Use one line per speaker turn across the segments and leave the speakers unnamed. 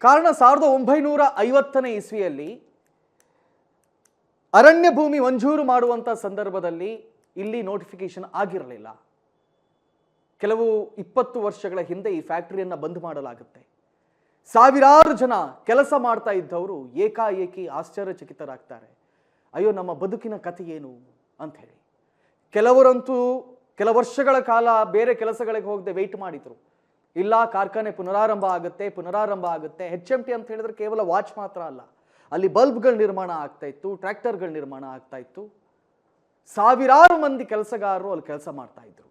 ಕಾರಣ 1950ನೇ ಇಸ್ವಿಯಲ್ಲಿ ಅರಣ್ಯ ಭೂಮಿ ಮಂಜೂರು ಮಾಡುವಂಥ ಸಂದರ್ಭದಲ್ಲಿ ಇಲ್ಲಿ ನೋಟಿಫಿಕೇಶನ್ ಆಗಿರಲಿಲ್ಲ. ಕೆಲವು 20 ವರ್ಷಗಳ ಹಿಂದೆ ಈ ಫ್ಯಾಕ್ಟರಿಯನ್ನು ಬಂದ್ ಮಾಡಲಾಗುತ್ತೆ. ಸಾವಿರಾರು ಜನ ಕೆಲಸ ಮಾಡ್ತಾ ಇದ್ದವರು ಏಕಾಏಕಿ ಆಶ್ಚರ್ಯಚಕಿತರಾಗ್ತಾರೆ. ಅಯ್ಯೋ, ನಮ್ಮ ಬದುಕಿನ ಕಥೆ ಏನು ಅಂತ ಹೇಳಿ. ಕೆಲವರಂತೂ ಕೆಲ ವರ್ಷಗಳ ಕಾಲ ಬೇರೆ ಕೆಲಸಗಳಿಗೆ ಹೋಗದೆ ವೆಯ್ಟ್ ಮಾಡಿದ್ರು. ಇಲ್ಲ, ಕಾರ್ಖಾನೆ ಪುನರಾರಂಭ ಆಗುತ್ತೆ. HMT ಅಂತ ಹೇಳಿದ್ರೆ ಕೇವಲ ವಾಚ್ ಮಾತ್ರ ಅಲ್ಲ, ಅಲ್ಲಿ ಬಲ್ಬ್ಗಳ ನಿರ್ಮಾಣ ಆಗ್ತಾ ಇತ್ತು, ಟ್ರ್ಯಾಕ್ಟರ್ಗಳ ನಿರ್ಮಾಣ ಆಗ್ತಾ ಇತ್ತು. ಸಾವಿರಾರು ಮಂದಿ ಕೆಲಸಗಾರರು ಅಲ್ಲಿ ಕೆಲಸ ಮಾಡ್ತಾ ಇದ್ರು.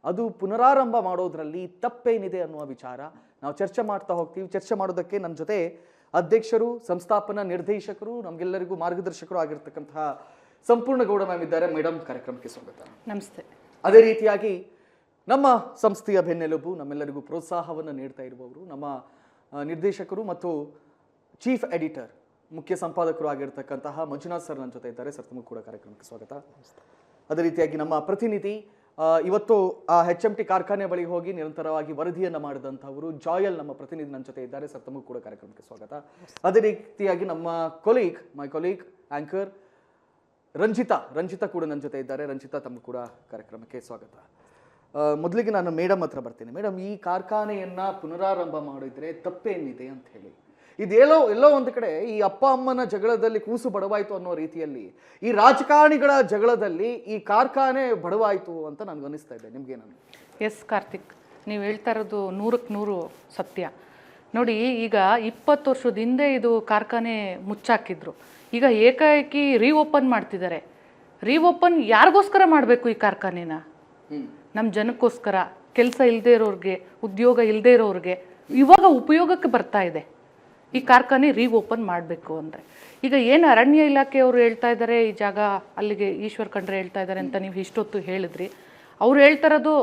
ಅದು ಪುನರಾರಂಭ ಮಾಡೋದ್ರಲ್ಲಿ ತಪ್ಪೇನಿದೆ ಅನ್ನುವ ವಿಚಾರ ನಾವು ಚರ್ಚೆ ಮಾಡ್ತಾ ಹೋಗ್ತೀವಿ. ಚರ್ಚೆ ಮಾಡೋದಕ್ಕೆ ನನ್ನ ಜೊತೆ ಅಧ್ಯಕ್ಷರು, ಸಂಸ್ಥಾಪನಾ ನಿರ್ದೇಶಕರು, ನಮಗೆಲ್ಲರಿಗೂ ಮಾರ್ಗದರ್ಶಕರು ಆಗಿರ್ತಕ್ಕಂತಹ ಸಂಪೂರ್ಣ ಗೌಡ ಮ್ಯಾಮ್ ಇದ್ದಾರೆ. ಮೇಡಮ್, ಕಾರ್ಯಕ್ರಮಕ್ಕೆ ಸ್ವಾಗತ.
ನಮಸ್ತೆ.
ಅದೇ ರೀತಿಯಾಗಿ ನಮ್ಮ ಸಂಸ್ಥೆಯ ಬೆನ್ನೆಲುಬು, ನಮ್ಮೆಲ್ಲರಿಗೂ ಪ್ರೋತ್ಸಾಹವನ್ನು ನೀಡ್ತಾ ಇರುವವರು, ನಮ್ಮ ನಿರ್ದೇಶಕರು ಮತ್ತು ಚೀಫ್ ಎಡಿಟರ್, ಮುಖ್ಯ ಸಂಪಾದಕರು ಆಗಿರ್ತಕ್ಕಂತಹ ಮಂಜುನಾಥ್ ಸರ್ ನನ್ನ ಜೊತೆ ಇದ್ದಾರೆ. ಸರ್, ತಮಗೂ ಕೂಡ ಕಾರ್ಯಕ್ರಮಕ್ಕೆ ಸ್ವಾಗತ. ಅದೇ ರೀತಿಯಾಗಿ ನಮ್ಮ ಪ್ರತಿನಿಧಿ, ಇವತ್ತು ಆ HMT ಕಾರ್ಖಾನೆ ಬಳಿ ಹೋಗಿ ನಿರಂತರವಾಗಿ ವರದಿಯನ್ನು ಮಾಡಿದಂಥವರು ಜಾಯಲ್ ನಮ್ಮ ಪ್ರತಿನಿಧಿ ನನ್ನ ಜೊತೆ ಇದ್ದಾರೆ. ಸರ್, ತಮಗೂ ಕೂಡ ಕಾರ್ಯಕ್ರಮಕ್ಕೆ ಸ್ವಾಗತ. ಅದೇ ರೀತಿಯಾಗಿ ನಮ್ಮ ಮೈ ಕೊಲೀಗ್ ಆಂಕರ್ ರಂಜಿತಾ ಕೂಡ ನನ್ನ ಜೊತೆ ಇದ್ದಾರೆ. ರಂಜಿತಾ, ತಮಗೂ ಕೂಡ ಕಾರ್ಯಕ್ರಮಕ್ಕೆ ಸ್ವಾಗತ. ಮೊದಲಿಗೆ ನಾನು ಮೇಡಮ್ ಹತ್ರ ಬರ್ತೀನಿ. ಮೇಡಮ್, ಈ ಕಾರ್ಖಾನೆಯನ್ನ ಪುನರಾರಂಭ ಮಾಡಿದ್ರೆ ತಪ್ಪೇನಿದೆ ಅಂತ ಹೇಳಿ. ಎಲ್ಲೋ ಒಂದು ಕಡೆ ಈ ಅಪ್ಪ ಅಮ್ಮನ ಜಗಳದಲ್ಲಿ ಕೂಸು ಬಡವಾಯ್ತು ಅನ್ನೋ ರೀತಿಯಲ್ಲಿ ಈ ರಾಜಕಾರಣಿಗಳ ಜಗಳದಲ್ಲಿ ಈ ಕಾರ್ಖಾನೆ ಬಡವಾಯ್ತು ಅಂತ ನನಗೆ ಅನಿಸ್ತಾ ಇದೆ. ನಿಮ್ಗೇನು?
ಎಸ್ ಕಾರ್ತಿಕ್, ನೀವು ಹೇಳ್ತಾ ಇರೋದು 100ಕ್ಕೆ 100 ಸತ್ಯ. ನೋಡಿ, ಈಗ 20 ವರ್ಷದ ಹಿಂದೆ ಇದು ಕಾರ್ಖಾನೆ ಮುಚ್ಚಾಕಿದ್ರು. ಈಗ ಏಕಾಏಕಿ ರೀಓಪನ್ ಮಾಡ್ತಿದ್ದಾರೆ. ರೀಓಪನ್ ಯಾರಿಗೋಸ್ಕರ ಮಾಡಬೇಕು ಈ ಕಾರ್ಖಾನೆನ? ನಮ್ಮ ಜನಕ್ಕೋಸ್ಕರ, ಕೆಲಸ ಇಲ್ಲದೆ ಇರೋರಿಗೆ, ಉದ್ಯೋಗ ಇಲ್ಲದೆ ಇರೋರಿಗೆ ಇವಾಗ ಉಪಯೋಗಕ್ಕೆ ಬರ್ತಾ ಇದೆ ಈ ಕಾರ್ಖಾನೆ ರೀಓಪನ್ ಮಾಡಬೇಕು ಅಂದರೆ. ಈಗ ಏನು ಅರಣ್ಯ ಇಲಾಖೆಯವರು ಹೇಳ್ತಾ ಇದ್ದಾರೆ, ಈ ಜಾಗ ಅಲ್ಲಿಗೆ ಈಶ್ವರ್ ಖಂಡ್ರೆ ಹೇಳ್ತಾ ಇದ್ದಾರೆ ಅಂತ ನೀವು ಇಷ್ಟೊತ್ತು ಹೇಳಿದ್ರಿ. ಅವ್ರು ಹೇಳ್ತಾ ಇರೋದು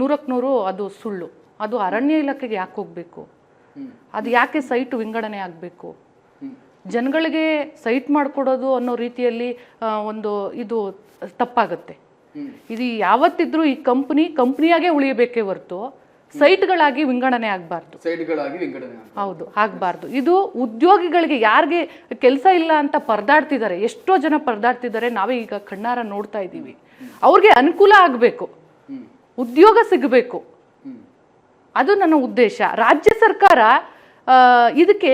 100ಕ್ಕೆ 100 ಅದು ಸುಳ್ಳು. ಅದು ಅರಣ್ಯ ಇಲಾಖೆಗೆ ಯಾಕೆ ಹೋಗಬೇಕು? ಅದು ಯಾಕೆ ಸೈಟ್ ವಿಂಗಡಣೆ ಆಗಬೇಕು? ಜನಗಳಿಗೆ ಸೈಟ್ ಮಾಡಿಕೊಡೋದು ಅನ್ನೋ ರೀತಿಯಲ್ಲಿ ಇದು ತಪ್ಪಾಗುತ್ತೆ. ಇದು ಯಾವತ್ತಿದ್ರೂ ಈ ಕಂಪ್ನಿಯಾಗೆ ಉಳಿಯಬೇಕೇ ಹೊರತು ಸೈಟ್ಗಳಾಗಿ ವಿಂಗಡಣೆ ಆಗಬಾರ್ದು. ಹೌದು, ಆಗಬಾರ್ದು. ಇದು ಉದ್ಯೋಗಿಗಳಿಗೆ, ಯಾರಿಗೆ ಕೆಲಸ ಇಲ್ಲ ಅಂತ ಪರದಾಡ್ತಿದ್ದಾರೆ, ಎಷ್ಟೋ ಜನ ಪರದಾಡ್ತಿದ್ದಾರೆ, ನಾವೇ ಈಗ ಕಣ್ಣಾರ ನೋಡ್ತಾ ಇದ್ದೀವಿ. ಅವ್ರಿಗೆ ಅನುಕೂಲ ಆಗಬೇಕು, ಉದ್ಯೋಗ ಸಿಗಬೇಕು, ಅದು ನನ್ನ ಉದ್ದೇಶ. ರಾಜ್ಯ ಸರ್ಕಾರ ಇದಕ್ಕೆ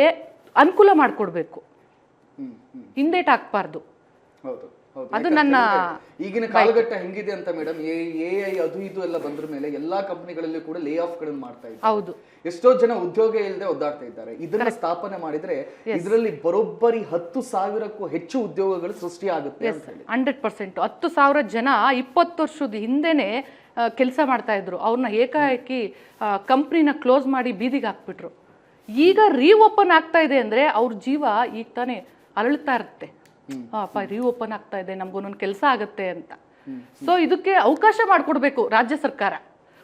ಅನುಕೂಲ ಮಾಡಿಕೊಡ್ಬೇಕು, ಹಿಂದೇಟ್ ಹಾಕ್ಬಾರ್ದು. ಅದು ನನ್ನ
ಈಗಿನ ಕಾಲಘಟ್ಟ ಹೆಂಗಿದೆ ಅಂತ ಮೇಡಮ್, AI ಅದು ಇದು ಎಲ್ಲ ಬಂದ್ರ ಮೇಲೆ ಎಲ್ಲಾ ಕಂಪನಿಗಳಲ್ಲಿ ಕೂಡ ಲೇ ಆಫ್ ಗಳನ್ನು ಮಾಡ್ತಾ ಇದ್ದಾರೆ.
ಹೌದು,
ಎಷ್ಟೋ ಜನ ಉದ್ಯೋಗ ಇಲ್ಲದೆ ಒದ್ದಾಡ್ತಾ ಇದ್ದಾರೆ. ಇದನ್ನ ಸ್ಥಾಪನೆ ಮಾಡಿದ್ರೆ ಇದರಲ್ಲಿ ಬರೋಬ್ಬರಿ 10,000ಕ್ಕೂ ಹೆಚ್ಚು ಉದ್ಯೋಗಗಳು ಸೃಷ್ಟಿ ಆಗುತ್ತೆ ಅಂತ ಹೇಳಿ.
100%. 10,000 ಜನ 20 ವರ್ಷದ ಹಿಂದೆನೆ ಕೆಲಸ ಮಾಡ್ತಾ ಇದ್ರು. ಅವ್ರನ್ನ ಏಕಾಏಕಿ ಕಂಪ್ನಿನ ಕ್ಲೋಸ್ ಮಾಡಿ ಬೀದಿಗೆ ಹಾಕ್ಬಿಟ್ರು. ಈಗ ರೀಓಪನ್ ಆಗ್ತಾ ಇದೆ ಅಂದ್ರೆ ಅವ್ರ ಜೀವ ಈಗ ತಾನೇ ಅರಳ್ತಾ ಇರುತ್ತೆ. ಅಪ್ಪ, ರೀಓಪನ್ ಆಗ್ತಾ ಇದೆ, ನಮ್ಗೊಂದೊಂದು ಕೆಲಸ ಆಗತ್ತೆ ಅಂತ. ಸೊ ಇದಕ್ಕೆ ಅವಕಾಶ ಮಾಡಿಕೊಡ್ಬೇಕು ರಾಜ್ಯ ಸರ್ಕಾರ.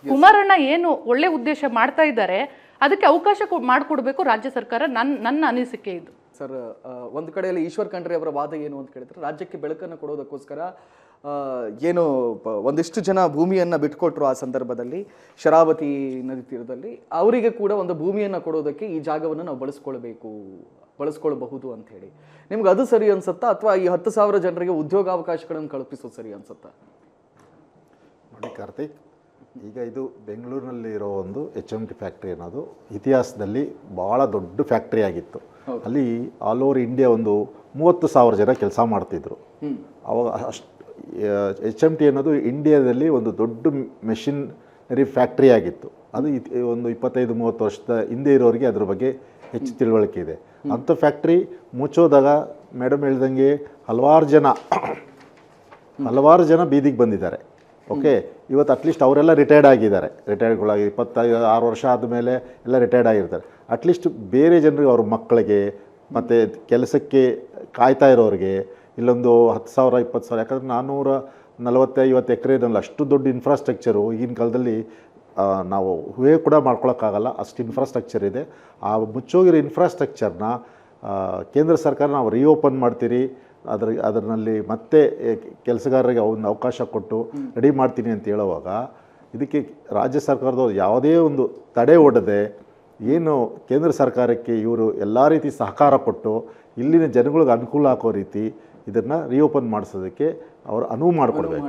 ಕುಮಾರಣ್ಣ ಏನು ಒಳ್ಳೆ ಉದ್ದೇಶ ಮಾಡ್ತಾ ಇದ್ದಾರೆ, ಅದಕ್ಕೆ ಅವಕಾಶ ಮಾಡಿಕೊಡ್ಬೇಕು ರಾಜ್ಯ ಸರ್ಕಾರ. ನನ್ನ ಅನಿಸಿಕೆ ಇದು.
ಸರ್, ಒಂದು ಕಡೆಯಲ್ಲಿ ಈಶ್ವರ್ ಖಂಡ್ರೆ ಅವರ ವಾದ ಏನು ಅಂತ ಕೇಳಿದ್ರೆ, ರಾಜ್ಯಕ್ಕೆ ಬೆಳಕನ್ನು ಕೊಡೋದಕ್ಕೋಸ್ಕರ ಏನು ಒಂದಿಷ್ಟು ಜನ ಭೂಮಿಯನ್ನು ಬಿಟ್ಕೊಟ್ರು. ಆ ಸಂದರ್ಭದಲ್ಲಿ ಶರಾವತಿ ನದಿ ತೀರದಲ್ಲಿ ಅವರಿಗೆ ಕೂಡ ಒಂದು ಭೂಮಿಯನ್ನು ಕೊಡೋದಕ್ಕೆ ಈ ಜಾಗವನ್ನು ನಾವು ಬಳಸ್ಕೊಳ್ಬಹುದು ಅಂತ ಹೇಳಿ. ನಿಮ್ಗೆ ಅದು ಸರಿ ಅನ್ಸುತ್ತಾ, ಅಥವಾ ಈ 10,000 ಜನರಿಗೆ ಉದ್ಯೋಗಾವಕಾಶಗಳನ್ನು ಕಲ್ಪಿಸೋದು ಸರಿ ಅನ್ಸುತ್ತಾ?
ನೋಡಿ ಕಾರ್ತಿಕ್, ಈಗ ಇದು ಬೆಂಗಳೂರಿನಲ್ಲಿ ಇರೋ ಒಂದು HMT ಫ್ಯಾಕ್ಟ್ರಿ ಅನ್ನೋದು ಇತಿಹಾಸದಲ್ಲಿ ಭಾಳ ದೊಡ್ಡ ಫ್ಯಾಕ್ಟ್ರಿ ಆಗಿತ್ತು. ಅಲ್ಲಿ ಆಲ್ ಓವರ್ ಇಂಡಿಯಾ ಒಂದು 30,000 ಜನ ಕೆಲಸ ಮಾಡ್ತಿದ್ರು. ಅವಾಗ ಅಷ್ಟು HMT ಅನ್ನೋದು ಇಂಡಿಯಾದಲ್ಲಿ ಒಂದು ದೊಡ್ಡ ಮೆಷಿನರಿ ಫ್ಯಾಕ್ಟ್ರಿ ಆಗಿತ್ತು. ಅದು ಒಂದು 25-30 ವರ್ಷದ ಹಿಂದೆ ಇರೋರಿಗೆ ಅದ್ರ ಬಗ್ಗೆ ಹೆಚ್ಚು ತಿಳುವಳಿಕೆ ಇದೆ. ಅಂಥ ಫ್ಯಾಕ್ಟ್ರಿ ಮುಚ್ಚೋದಾಗ ಮೇಡಮ್ ಹೇಳ್ದಂಗೆ ಹಲವಾರು ಜನ ಬೀದಿಗೆ ಬಂದಿದ್ದಾರೆ. ಓಕೆ, ಇವತ್ತು ಅಟ್ಲೀಸ್ಟ್ ಅವರೆಲ್ಲ ರಿಟೈರ್ಡ್ ಆಗಿದ್ದಾರೆ. ರಿಟೈರ್ಡ್ಗಳಾಗಿ 26 ವರ್ಷ ಆದಮೇಲೆ ಎಲ್ಲ ರಿಟೈರ್ಡ್ ಆಗಿರ್ತಾರೆ. ಅಟ್ಲೀಸ್ಟ್ ಬೇರೆ ಜನರಿಗೆ, ಅವ್ರ ಮಕ್ಕಳಿಗೆ ಮತ್ತು ಕೆಲಸಕ್ಕೆ ಕಾಯ್ತಾ ಇರೋರಿಗೆ ಇಲ್ಲೊಂದು 10,000 20,000, ಯಾಕಂದರೆ 440-50 ಎಕರೆನಲ್ಲಿ ಅಷ್ಟು ದೊಡ್ಡ ಇನ್ಫ್ರಾಸ್ಟ್ರಕ್ಚರು ಈಗಿನ ಕಾಲದಲ್ಲಿ ನಾವು ಹೂವೇ ಕೂಡ ಮಾಡ್ಕೊಳಕ್ಕಾಗಲ್ಲ, ಅಷ್ಟು ಇನ್ಫ್ರಾಸ್ಟ್ರಕ್ಚರ್ ಇದೆ. ಆ ಮುಚ್ಚೋಗಿರೋ ಇನ್ಫ್ರಾಸ್ಟ್ರಕ್ಚರ್ನ ಕೇಂದ್ರ ಸರ್ಕಾರ ನಾವು ರೀಓಪನ್ ಮಾಡ್ತೀರಿ, ಅದರಲ್ಲಿ ಮತ್ತೆ ಕೆಲಸಗಾರರಿಗೆ ಒಂದು ಅವಕಾಶ ಕೊಟ್ಟು ರೆಡಿ ಮಾಡ್ತೀನಿ ಅಂತ ಹೇಳುವಾಗ ಇದಕ್ಕೆ ರಾಜ್ಯ ಸರ್ಕಾರದವ್ರು ಯಾವುದೇ ಒಂದು ತಡೆ ಒಡ್ಡದೆ ಏನು ಕೇಂದ್ರ ಸರ್ಕಾರಕ್ಕೆ ಇವರು ಎಲ್ಲ ರೀತಿ ಸಹಕಾರ ಕೊಟ್ಟು ಇಲ್ಲಿನ ಜನಗಳಿಗೆ ಅನುಕೂಲ ಆಗೋ ರೀತಿ ಇದನ್ನು ರಿಓಪನ್ ಮಾಡಿಸೋದಕ್ಕೆ ಅವರು ಅನುವು ಮಾಡಿಕೊಡ್ಬೇಕು.